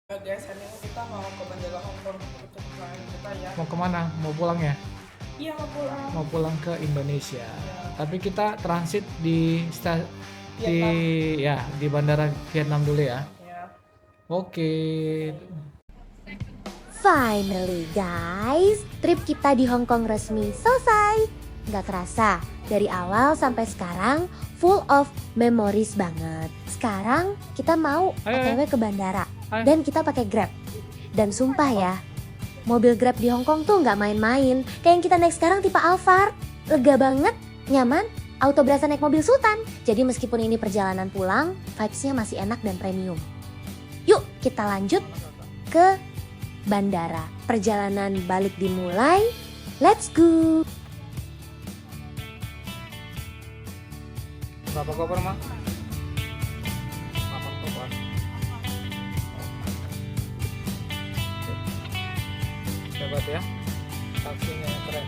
Guys, hari ini kita mau ke Bandara Hongkong untuk perjalanan kita ya. Mau kemana? Mau pulang ya? Iya, mau pulang. Mau pulang ke Indonesia. Ya. Tapi kita transit di Vietnam. di bandara Vietnam dulu ya. Ya. Oke. Finally guys, trip kita di Hong Kong resmi selesai. Gak kerasa, dari awal sampai sekarang full of memories banget. Sekarang kita mau OTW ke bandara. Ayo. Dan kita pakai Grab. Dan sumpah ya, mobil Grab di Hong Kong tuh nggak main-main. Kayak yang kita naik sekarang tipe Alphard, lega banget, nyaman, auto berasa naik mobil Sultan. Jadi meskipun ini perjalanan pulang, vibes-nya masih enak dan premium. Yuk kita lanjut ke bandara. Perjalanan balik dimulai. Let's go. Berapa koper, Ma? 8 koper. Hebat ya. Taksinya keren.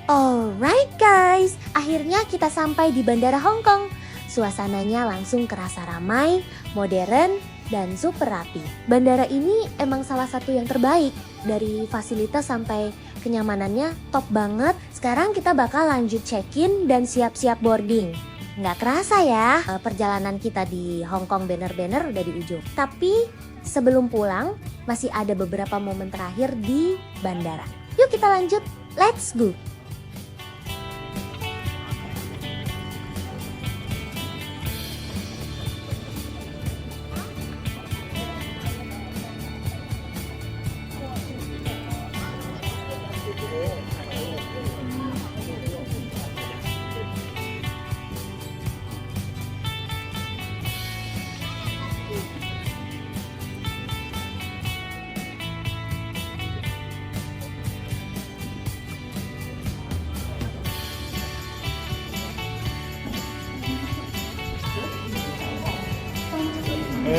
Alright guys, akhirnya kita sampai di Bandara Hong Kong. Suasananya langsung kerasa ramai, modern, dan super rapi. Bandara ini emang salah satu yang terbaik. Dari fasilitas sampai kenyamanannya top banget. Sekarang kita bakal lanjut check-in dan siap-siap boarding. Nggak kerasa ya, perjalanan kita di Hong Kong bener-bener udah di ujung. Tapi sebelum pulang, masih ada beberapa momen terakhir di bandara. Yuk kita lanjut, let's go!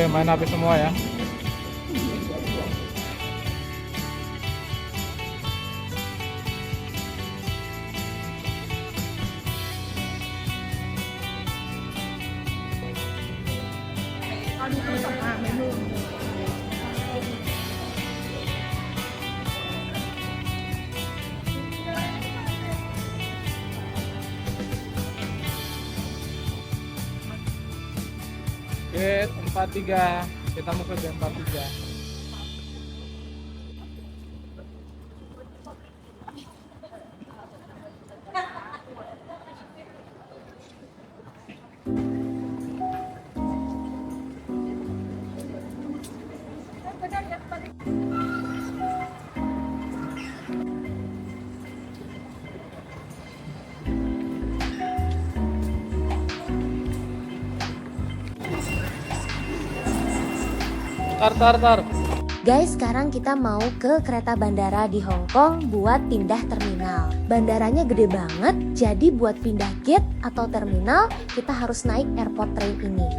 Main HP semua ya. Gate 43. Kita mau ke gate 43. Tar. Guys, sekarang kita mau ke kereta bandara di Hong Kong buat pindah terminal. Bandaranya gede banget, jadi buat pindah gate atau terminal kita harus naik airport train ini.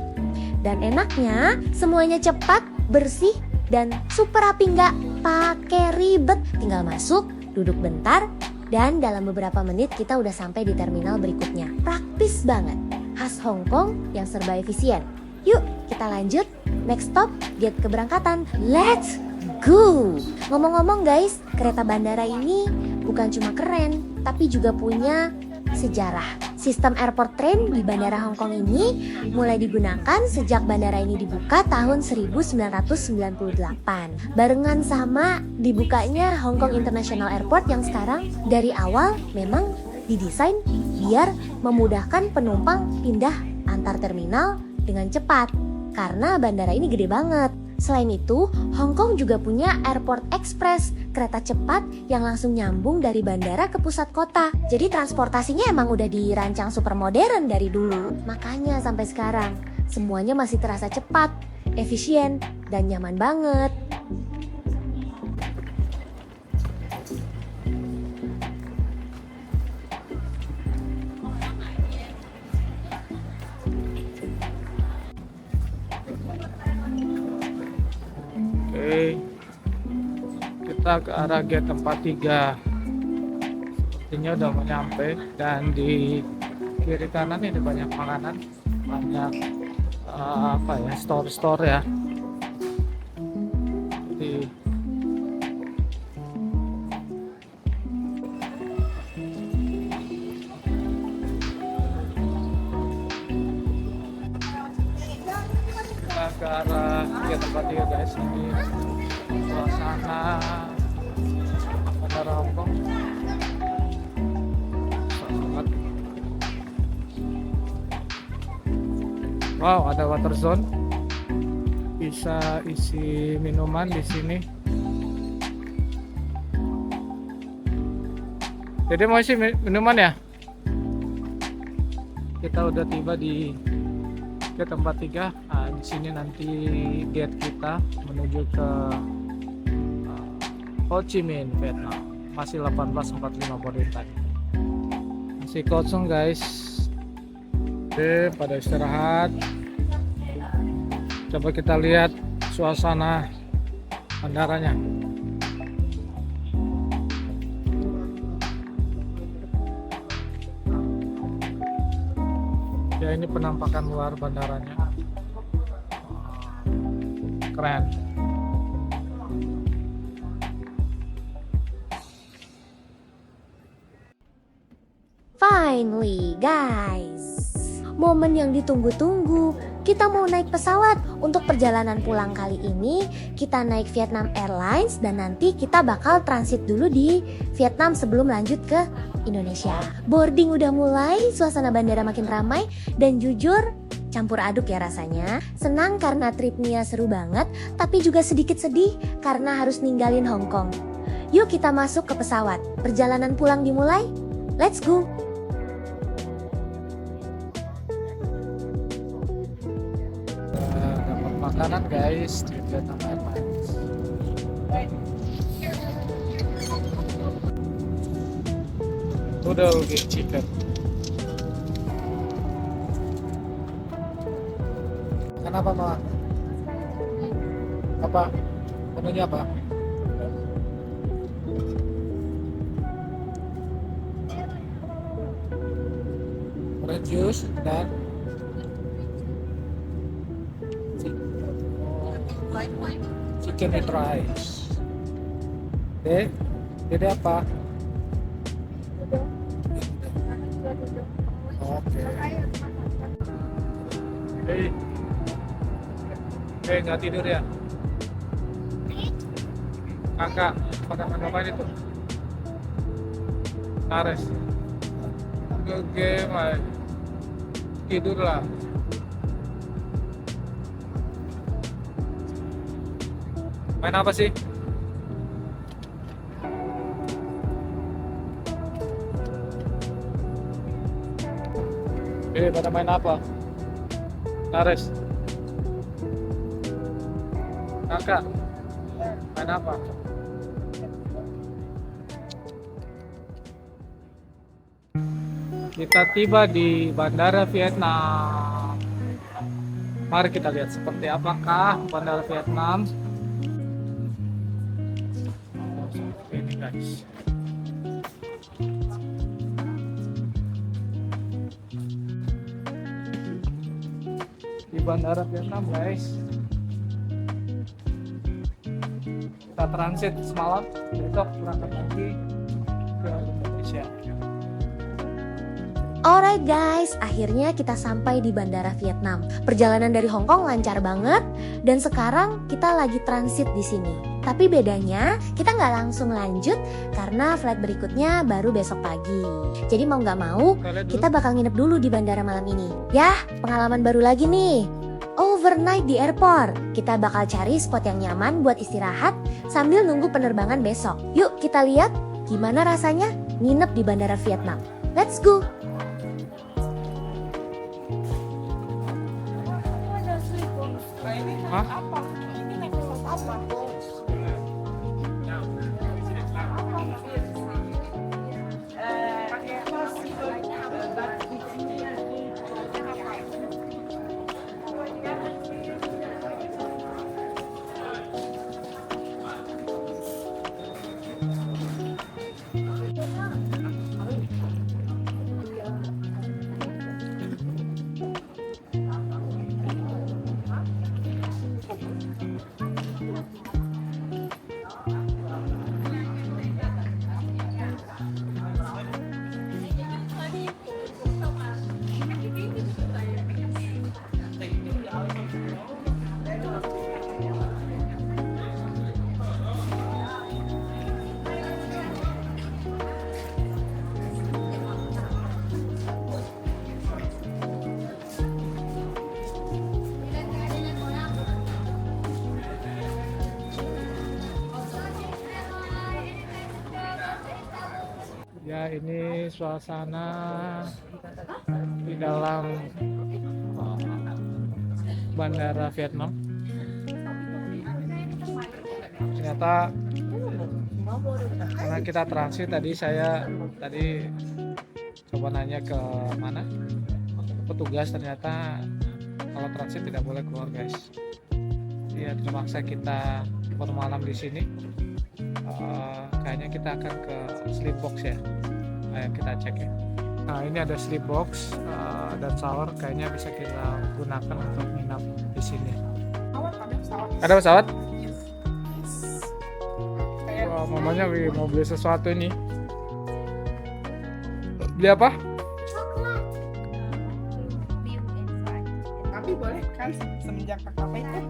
Dan enaknya semuanya cepat, bersih, dan super rapi, nggak pakai ribet. Tinggal masuk, duduk bentar, dan dalam beberapa menit kita udah sampai di terminal berikutnya. Praktis banget, khas Hong Kong yang serba efisien. Yuk kita lanjut, next stop gate keberangkatan. Let's go! Ngomong-ngomong guys, kereta bandara ini bukan cuma keren, tapi juga punya sejarah. Sistem airport train di Bandara Hong Kong ini mulai digunakan sejak bandara ini dibuka tahun 1998. Barengan sama dibukanya Hong Kong International Airport yang sekarang dari awal memang didesain biar memudahkan penumpang pindah antar terminal dengan cepat. Karena bandara ini gede banget. Selain itu, Hong Kong juga punya Airport Express, kereta cepat yang langsung nyambung dari bandara ke pusat kota. Jadi transportasinya emang udah dirancang super modern dari dulu. Makanya sampai sekarang semuanya masih terasa cepat, efisien, dan nyaman banget. Oke, kita ke arah gate tempat 3. Sepertinya udah mau nyampe. Dan di kiri kanan ini banyak makanan, banyak store-store ya. Jadi kita ke arah gate tempat 3 guys. Ini suasana bandara Hong Kong sangat. Wow, ada water zone, bisa isi minuman di sini. Jadi mau isi minuman ya? Kita udah tiba di gate tempat 3. Nah, di sini nanti gate kita menuju ke Ho Chi Minh, Vietnam. Masih 18.45 boarding time. Masih kosong guys. Oke, pada istirahat. Coba kita lihat suasana bandaranya. Ya, ini penampakan luar bandaranya. Keren. Finally guys, momen yang ditunggu-tunggu. Kita mau naik pesawat. Untuk perjalanan pulang kali ini kita naik Vietnam Airlines, dan nanti kita bakal transit dulu di Vietnam sebelum lanjut ke Indonesia. Boarding udah mulai, suasana bandara makin ramai, dan jujur campur aduk ya rasanya. Senang karena tripnya seru banget, tapi juga sedikit sedih karena harus ninggalin Hong Kong. Yuk kita masuk ke pesawat. Perjalanan pulang dimulai. Let's go. Dapat makanan guys di Vietnam Airlines. Noodle with chicken. Kenapa Ma? Apa? Menunya apa? Orange juice dan chicken with rice. Dede apa? Oke. Nggak tidur ya? Kakak, makan apa itu? Nares. Oke, Mai. Tidurlah. Main apa sih? Pada main apa? Nares. Kakak. Ada apa? Kita tiba di Bandara Vietnam. Mari kita lihat seperti apakah Bandara Vietnam. Ini guys. Di Bandara Vietnam guys. Kita transit semalam, besok berangkat lagi ke Indonesia. Alright guys, akhirnya kita sampai di Bandara Vietnam. Perjalanan dari Hong Kong lancar banget, dan sekarang kita lagi transit di sini. Tapi bedanya, kita nggak langsung lanjut karena flight berikutnya baru besok pagi. Jadi mau nggak mau, kita bakal nginep dulu di bandara malam ini. Yah, pengalaman baru lagi nih. Overnight di airport. Kita bakal cari spot yang nyaman buat istirahat sambil nunggu penerbangan besok. Yuk kita lihat gimana rasanya nginep di Bandara Vietnam. Let's go! Hah? Apa? Ini naik kelas apa? Ya, ini suasana di dalam Bandara Vietnam. Ternyata karena kita transit tadi, saya coba nanya ke mana petugas, ternyata kalau transit tidak boleh keluar guys. Ya, terpaksa kita bermalam di sini. Kayaknya kita akan ke sleep box ya. Ayo kita cek ya. Nah, ini ada sleep box dan shower, kayaknya bisa kita gunakan untuk nginap di sini. Ada pesawat? Wah, mamanya mau beli sesuatu ini. Beli apa? Tapi boleh kan semenjak KKP itu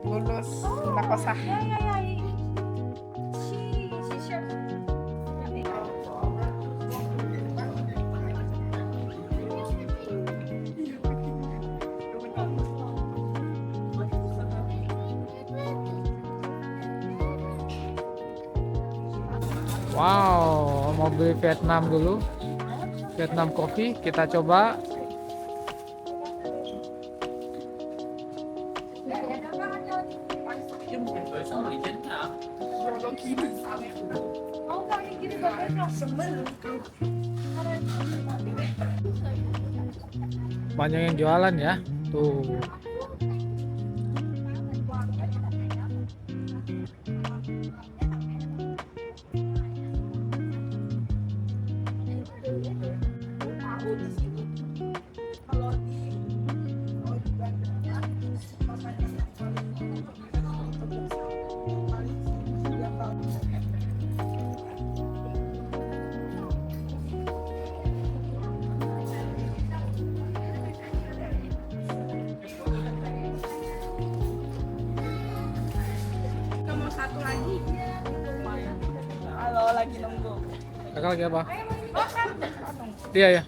lulus Nakosah. Wow, mau beli Vietnam dulu. Vietnam Coffee, kita coba. Banyak yang jualan ya, tuh. Mau satu lagi. Halo, lagi nunggu. Kakak lagi apa? Iya ya.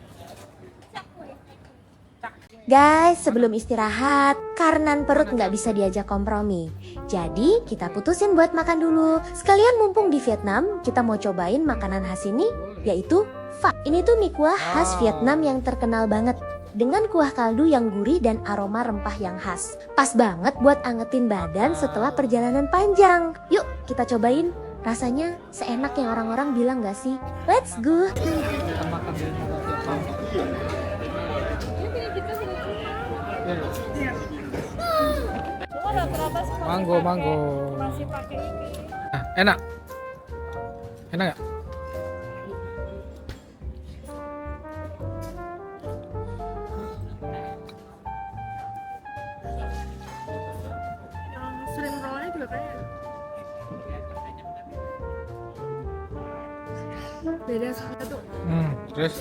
Guys, sebelum istirahat, karena perut nggak bisa diajak kompromi. Jadi, kita putusin buat makan dulu. Sekalian mumpung di Vietnam, kita mau cobain makanan khas ini, yaitu pho. Ini tuh mie kuah khas Vietnam yang terkenal banget. Dengan kuah kaldu yang gurih dan aroma rempah yang khas. Pas banget buat angetin badan setelah perjalanan panjang. Yuk, kita cobain. Rasanya seenak yang orang-orang bilang gak sih? Let's go! Kita makan di tempat Vietnam. Cuma rata-rata semua Mango, mango. masih pakai ini. Nah, enak. Enak nggak? Yang sering rollnya juga kayak beda satu. Terus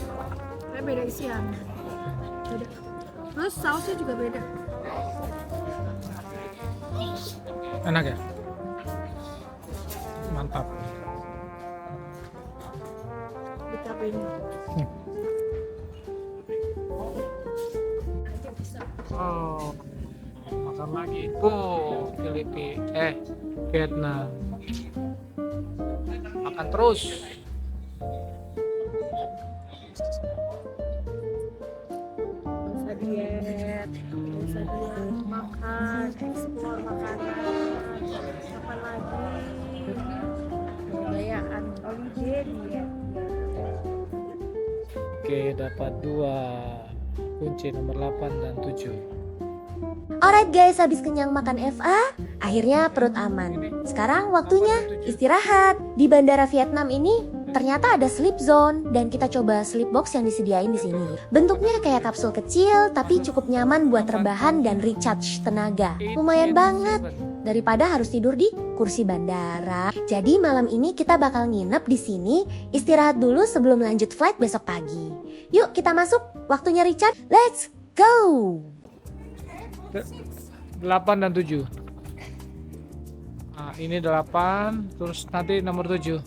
Kayak beda isian. Beda. Terus sausnya juga beda. enak ya? Mantap. Dicobain. Oh, makan lagi. Oh, Vietnam. Makan terus. Bisa diet, bisa diet, makan, eksplor makanan, apa lagi, kebudayaan holiday diet. Oke, dapat 2 kunci nomor 8 dan 7. Alright guys, habis kenyang makan FA, akhirnya perut aman. Sekarang waktunya istirahat. Di bandara Vietnam ini ternyata ada sleep zone dan kita coba sleep box yang disediain di sini. Bentuknya kayak kapsul kecil tapi cukup nyaman buat rebahan dan recharge tenaga. Lumayan banget daripada harus tidur di kursi bandara. Jadi malam ini kita bakal nginep di sini, istirahat dulu sebelum lanjut flight besok pagi. Yuk kita masuk, waktunya recharge. Let's go. 8 dan 7. Nah, ini 8, terus nanti nomor 7.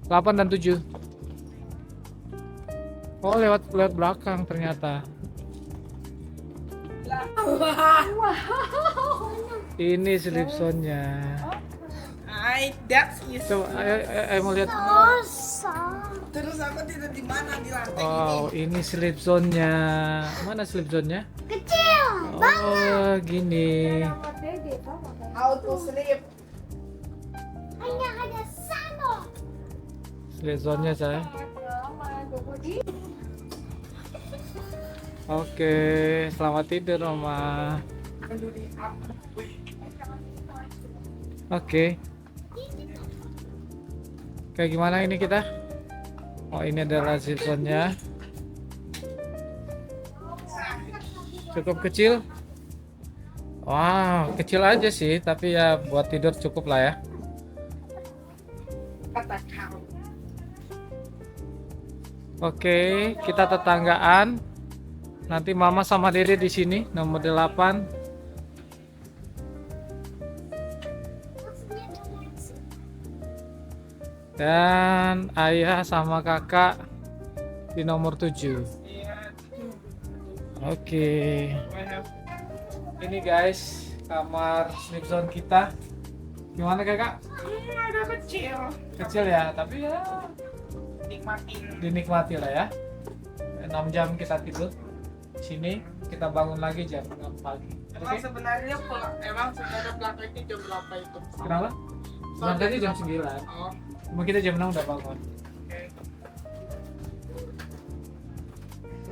8 dan 7. Oh, lewat belakang ternyata. Ini sleep zone-nya. That's is. Coba ayo mau lihat. Terus aku tidur di mana di lantai Wow, ini sleep zone-nya. Mana sleep zone-nya? Kecil. Oh, gini. How to sleep. Hanya ada satu. Sleep zone-nya saya. Oke, selamat tidur Mama. Oke. Kayak gimana ini kita? Oh, ini adalah sleep zone-nya. Cukup kecil. Wow, kecil aja sih, tapi ya buat tidur cukup lah ya. Kata kau. Oke, kita tetanggaan. Nanti Mama sama Dede di sini nomor 8. Dan ayah sama kakak di nomor 7. Oke. Ini guys, kamar sleep zone kita. Gimana kakak? Ada kecil. Kecil ya, tapi ya Nikmatin. dinikmati lah ya. 6 jam kita tidur. Sini kita bangun lagi jam 6 pagi. Emang sebenarnya belakangnya jam berapa itu? Kenapa? Berangkatnya jam 9. Oh, Cuma kita jam 6 udah bangun.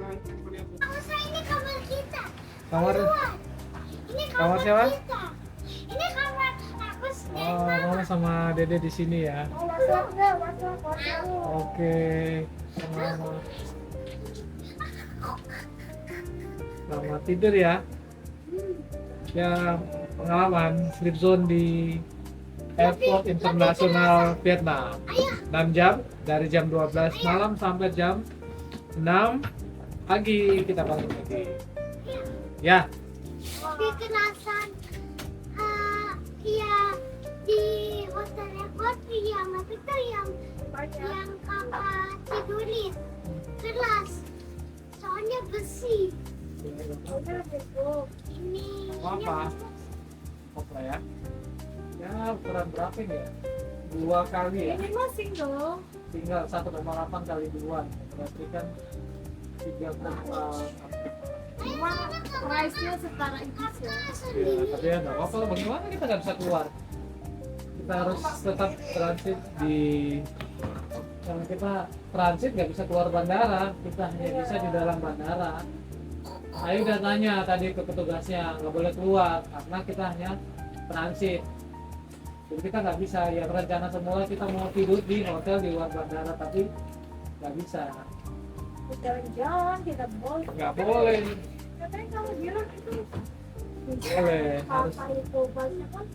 oke. Ini kamar kita. Kamar Ini kamar siapa? kita. Ini kamar aku Oh, Mama sama Dede di sini ya. Oke. Selamat. Selamat tidur ya. Ya, pengalaman sleep zone di Airport Internasional Vietnam. 6 jam dari jam 12 malam sampai jam 6 pagi kita bangun lagi. Ya, di kelasan ya di hotel airport yang apa itu yang kamar tidurin kelas soalnya besi ini apa? Apa ya? Ya, ukuran berapa ini ya? 2 kali ya? Ini mah single. Tinggal 1,8 kali 2. Berarti kan 3,8. Cuma price-nya setara itu sih. Ya, tapi ya nggak apa-apa. Bagaimana kita nggak bisa keluar? Kita kita harus tetap transit di, karena kita transit nggak bisa keluar bandara, kita hanya bisa di dalam bandara. Saya udah tanya tadi ke petugasnya, nggak boleh keluar karena kita hanya transit. Jadi kita nggak bisa, yang rencana semula kita mau tidur di hotel di luar bandara, tapi nggak bisa. Jalan-jalan tidak boleh. Nggak boleh. Katanya kalau bilang itu Boleh, harus. apa itu banyak kan?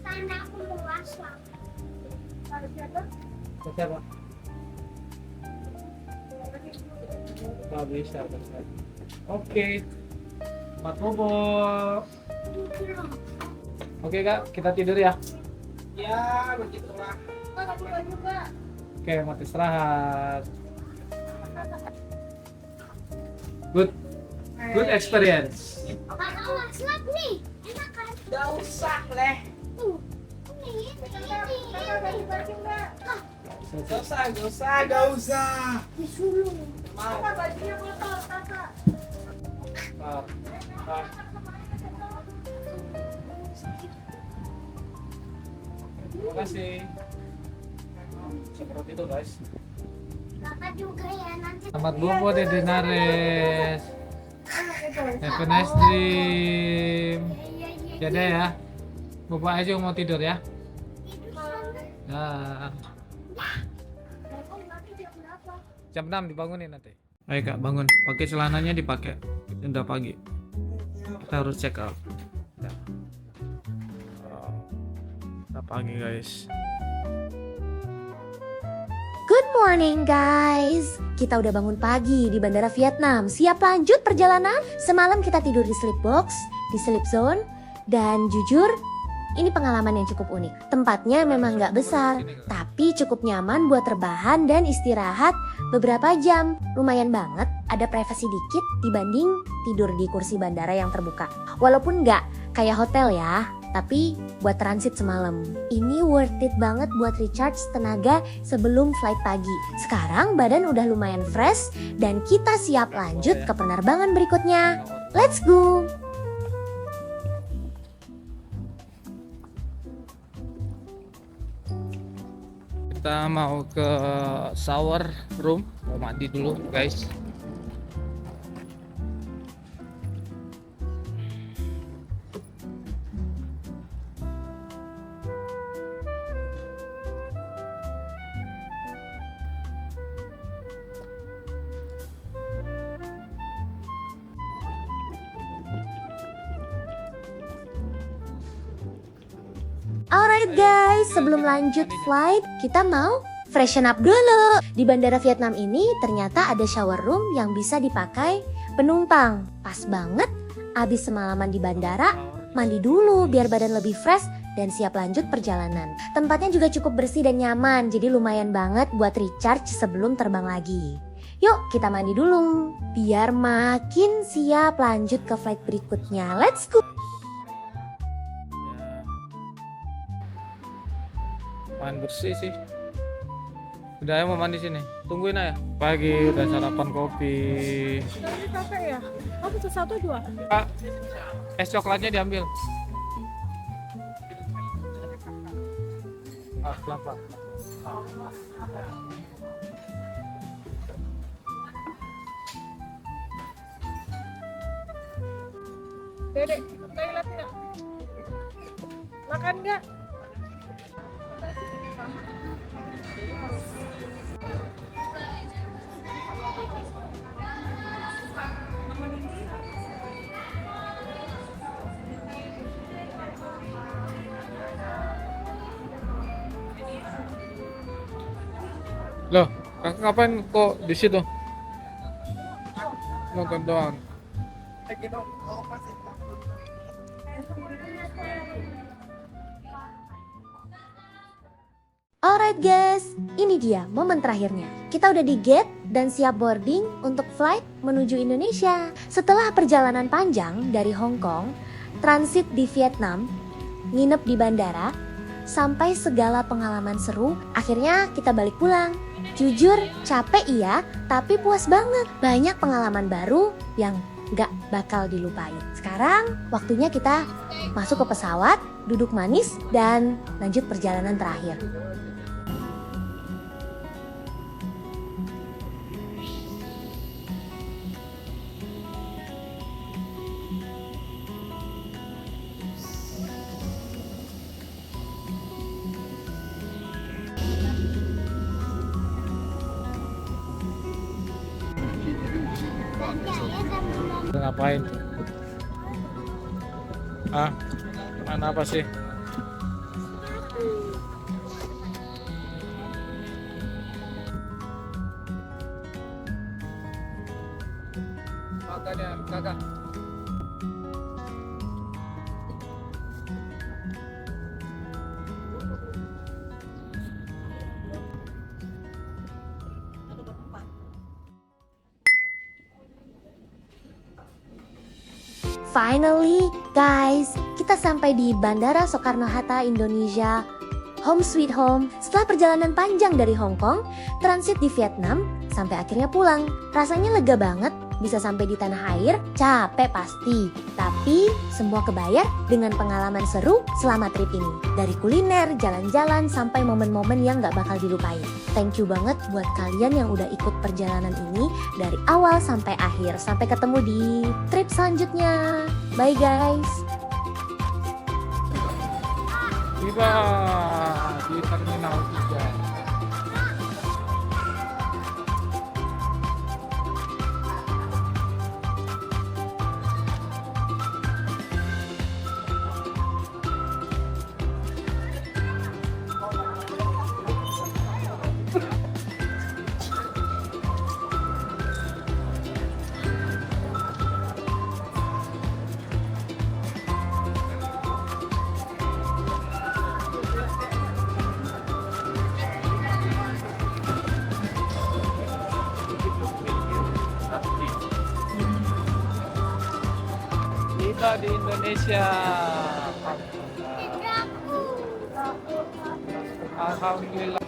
Tanda aku luas lah. Harus siapa? Ke siapa? Nggak bisa. Oke. Selamat bobo. Oke kak, kita tidur ya. Ya begitulah. Oke, mau istirahat. Good experience. Kakak waslap nih. Enak kan? Gak usah leh. Ini. Gak usah. Disuruh. Mau. Bajunya kotor, kakak. Terima kasih. Seperti itu guys. Kakak juga ya nanti. Selamat bobo Dede Nares. Have a nice dream. Iya. Dadah ya. Bobo aja yang mau tidur ya. Tidur sana. Nah, Aku nanti jam berapa? jam 6 dibangunin nanti. Ayo kak bangun. Pakai celananya dipakai. Udah pagi. Kita harus check out. Ya. Udah pagi guys. Good morning guys. Kita udah bangun pagi di Bandara Vietnam. Siap lanjut perjalanan? Semalam kita tidur di sleep box, di sleep zone. Dan jujur, ini pengalaman yang cukup unik. Tempatnya memang nggak besar, tapi cukup nyaman buat rebahan dan istirahat beberapa jam. Lumayan banget, ada privasi dikit dibanding tidur di kursi bandara yang terbuka. Walaupun nggak kayak hotel ya, tapi buat transit semalam. Ini worth it banget buat recharge tenaga sebelum flight pagi. Sekarang badan udah lumayan fresh dan kita siap lanjut ke penerbangan berikutnya. Let's go! Kita mau ke shower room, mau mandi dulu guys. Alright guys, sebelum lanjut flight, kita mau freshen up dulu. Di Bandara Vietnam ini ternyata ada shower room yang bisa dipakai penumpang. Pas banget, abis semalaman di bandara, mandi dulu biar badan lebih fresh dan siap lanjut perjalanan. Tempatnya juga cukup bersih dan nyaman, jadi lumayan banget buat recharge sebelum terbang lagi. Yuk kita mandi dulu, biar makin siap lanjut ke flight berikutnya. Let's go! Main bersih sih. Udah ya mau mandi sini. Tungguin aja. Pagi udah sarapan kopi. Ini kakak ya? Oh, pesan 1 2. Kak, es coklatnya diambil. Kelapa. Dedek, toilet nggak? Makan nggak? Loh, kakak ngapain kok di situ? Nonton doang. Lagi dong. Oh, masih. Alright guys, ini dia momen terakhirnya. Kita udah di gate dan siap boarding untuk flight menuju Indonesia. Setelah perjalanan panjang dari Hong Kong, transit di Vietnam, nginep di bandara, sampai segala pengalaman seru, akhirnya kita balik pulang. Jujur, capek iya, tapi puas banget. Banyak pengalaman baru yang gak bakal dilupain. Sekarang waktunya kita masuk ke pesawat, duduk manis, dan lanjut perjalanan terakhir. Udah ngapain? Ah, mana apa sih? Makanya kakak. Finally, guys, kita sampai di Bandara Soekarno-Hatta, Indonesia. Home sweet home. Setelah perjalanan panjang dari Hong Kong, transit di Vietnam, sampai akhirnya pulang. Rasanya lega banget, bisa sampai di tanah air, capek pasti. Tapi semua kebayar dengan pengalaman seru selama trip ini. Dari kuliner, jalan-jalan, sampai momen-momen yang gak bakal dilupain. Thank you banget buat kalian yang udah ikut perjalanan ini dari awal sampai akhir. Sampai ketemu di trip selanjutnya. Bye guys. Tiba di Terminal 3. Tiba di Indonesia. Alhamdulillah.